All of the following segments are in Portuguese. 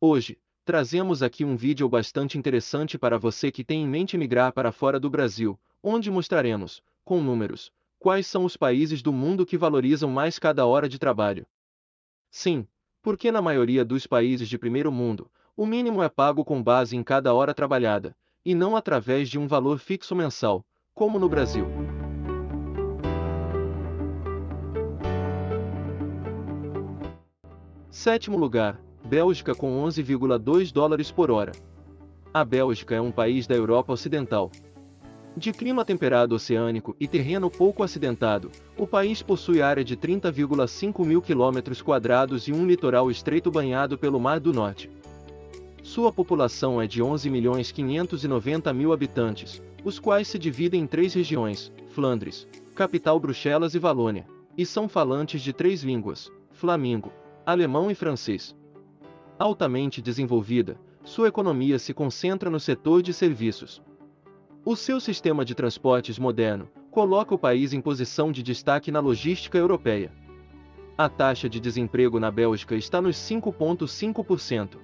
Hoje, trazemos aqui um vídeo bastante interessante para você que tem em mente migrar para fora do Brasil, onde mostraremos, com números, quais são os países do mundo que valorizam mais cada hora de trabalho. Sim, porque na maioria dos países de primeiro mundo, o mínimo é pago com base em cada hora trabalhada, e não através de um valor fixo mensal, como no Brasil. Sétimo lugar, Bélgica com 11,2 dólares por hora. A Bélgica é um país da Europa Ocidental. De clima temperado oceânico e terreno pouco acidentado, o país possui área de 30,5 mil km² e um litoral estreito banhado pelo Mar do Norte. Sua população é de 11.590.000 habitantes, os quais se dividem em 3 regiões, Flandres, capital Bruxelas e Valônia, e são falantes de 3 línguas, flamingo, alemão e francês. Altamente desenvolvida, sua economia se concentra no setor de serviços. O seu sistema de transportes moderno coloca o país em posição de destaque na logística europeia. A taxa de desemprego na Bélgica está nos 5,5%.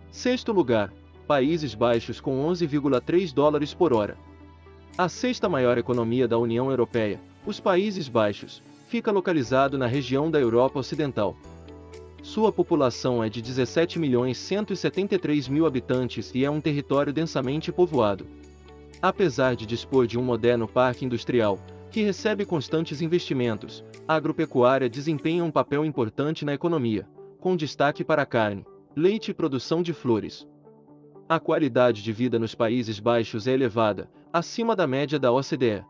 Sexto lugar, Países Baixos com 11,3 dólares por hora. A sexta maior economia da União Europeia, os Países Baixos, fica localizado na região da Europa Ocidental. Sua população é de 17.173.000 habitantes e é um território densamente povoado. Apesar de dispor de um moderno parque industrial, que recebe constantes investimentos, a agropecuária desempenha um papel importante na economia, com destaque para a carne, leite e produção de flores. A qualidade de vida nos Países Baixos é elevada, acima da média da OCDE.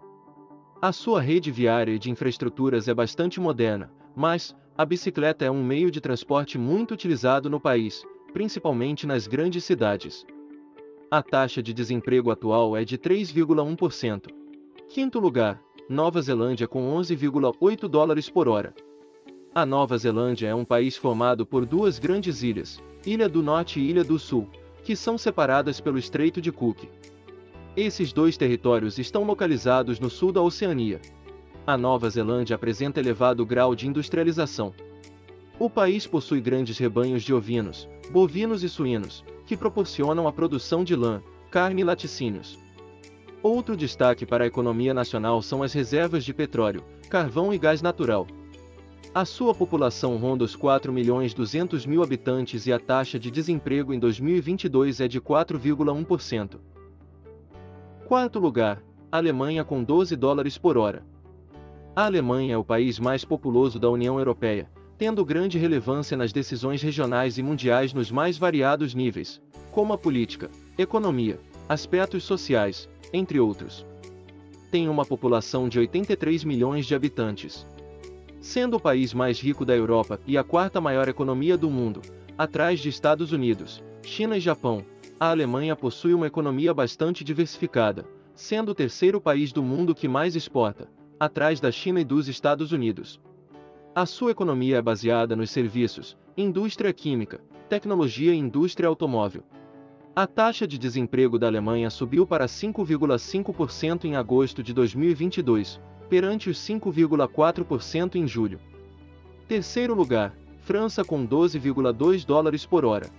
A sua rede viária e de infraestruturas é bastante moderna, mas a bicicleta é um meio de transporte muito utilizado no país, principalmente nas grandes cidades. A taxa de desemprego atual é de 3,1%. Quinto lugar, Nova Zelândia com 11,8 dólares por hora. A Nova Zelândia é um país formado por duas grandes ilhas, Ilha do Norte e Ilha do Sul, que são separadas pelo Estreito de Cook. Esses dois territórios estão localizados no sul da Oceania. A Nova Zelândia apresenta elevado grau de industrialização. O país possui grandes rebanhos de ovinos, bovinos e suínos, que proporcionam a produção de lã, carne e laticínios. Outro destaque para a economia nacional são as reservas de petróleo, carvão e gás natural. A sua população ronda os 4.200.000 habitantes e a taxa de desemprego em 2022 é de 4,1%. Quarto lugar, Alemanha com 12 dólares por hora. A Alemanha é o país mais populoso da União Europeia, tendo grande relevância nas decisões regionais e mundiais nos mais variados níveis, como a política, economia, aspectos sociais, entre outros. Tem uma população de 83 milhões de habitantes. Sendo o país mais rico da Europa e a quarta maior economia do mundo, atrás de Estados Unidos, China e Japão, a Alemanha possui uma economia bastante diversificada, sendo o terceiro país do mundo que mais exporta, atrás da China e dos Estados Unidos. A sua economia é baseada nos serviços, indústria química, tecnologia e indústria automóvel. A taxa de desemprego da Alemanha subiu para 5,5% em agosto de 2022, perante os 5,4% em julho. Terceiro lugar, França com 12,2 dólares por hora.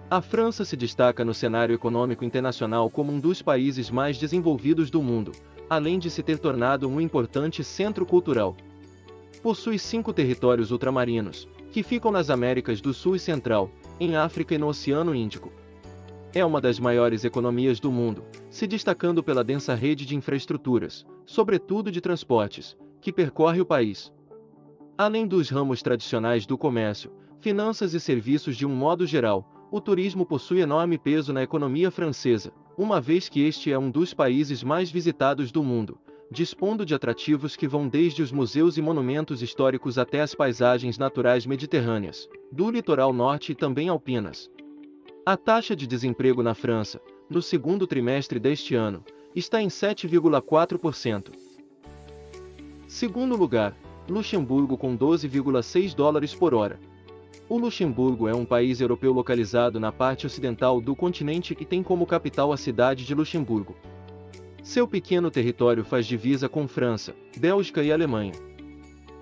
A França se destaca no cenário econômico internacional como um dos países mais desenvolvidos do mundo, além de se ter tornado um importante centro cultural. Possui 5 territórios ultramarinos, que ficam nas Américas do Sul e Central, em África e no Oceano Índico. É uma das maiores economias do mundo, se destacando pela densa rede de infraestruturas, sobretudo de transportes, que percorre o país. Além dos ramos tradicionais do comércio, finanças e serviços de um modo geral, o turismo possui enorme peso na economia francesa, uma vez que este é um dos países mais visitados do mundo, dispondo de atrativos que vão desde os museus e monumentos históricos até as paisagens naturais mediterrâneas, do litoral norte e também alpinas. A taxa de desemprego na França, no segundo trimestre deste ano, está em 7,4%. Segundo lugar, Luxemburgo com 12,6 dólares por hora. O Luxemburgo é um país europeu localizado na parte ocidental do continente e tem como capital a cidade de Luxemburgo. Seu pequeno território faz divisa com França, Bélgica e Alemanha.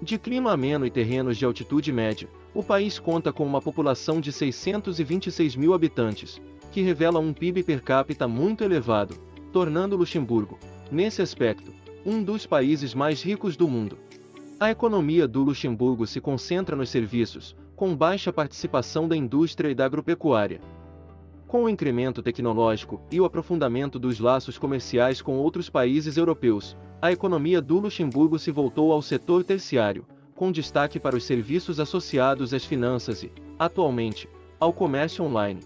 De clima ameno e terrenos de altitude média, O país conta com uma população de 626 mil habitantes, que revela um PIB per capita muito elevado, tornando Luxemburgo, nesse aspecto, um dos países mais ricos do mundo. A economia do Luxemburgo se concentra nos serviços, com baixa participação da indústria e da agropecuária. Com o incremento tecnológico e o aprofundamento dos laços comerciais com outros países europeus, a economia do Luxemburgo se voltou ao setor terciário, com destaque para os serviços associados às finanças e, atualmente, ao comércio online.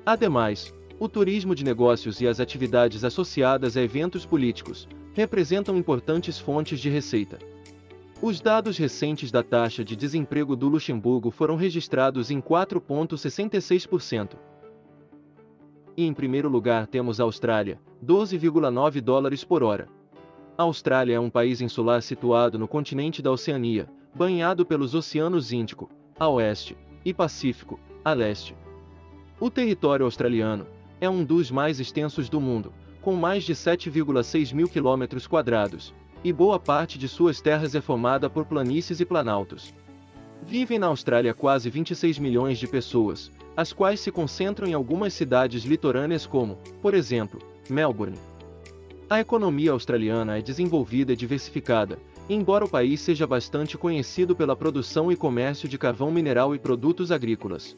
Ademais, o turismo de negócios e as atividades associadas a eventos políticos representam importantes fontes de receita. Os dados recentes da taxa de desemprego do Luxemburgo foram registrados em 4,66%. E em primeiro lugar temos a Austrália, 12,9 dólares por hora. A Austrália é um país insular situado no continente da Oceania, banhado pelos oceanos Índico, a oeste, e Pacífico, a leste. O território australiano é um dos mais extensos do mundo, com mais de 7,6 mil quilômetros quadrados, e boa parte de suas terras é formada por planícies e planaltos. Vivem na Austrália quase 26 milhões de pessoas, as quais se concentram em algumas cidades litorâneas como, por exemplo, Melbourne. A economia australiana é desenvolvida e diversificada, embora o país seja bastante conhecido pela produção e comércio de carvão mineral e produtos agrícolas.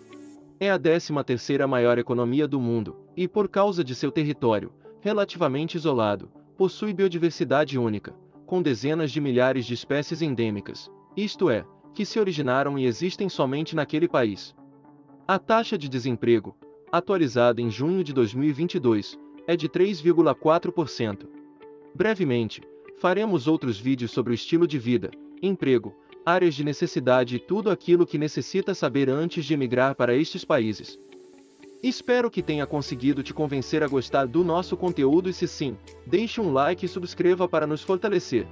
É a 13ª maior economia do mundo, e por causa de seu território, relativamente isolado, possui biodiversidade única, com dezenas de milhares de espécies endêmicas, isto é, que se originaram e existem somente naquele país. A taxa de desemprego, atualizada em junho de 2022, é de 3,4%. Brevemente, faremos outros vídeos sobre o estilo de vida, emprego, áreas de necessidade e tudo aquilo que necessita saber antes de emigrar para estes países. Espero que tenha conseguido te convencer a gostar do nosso conteúdo e se sim, deixe um like e subscreva para nos fortalecer.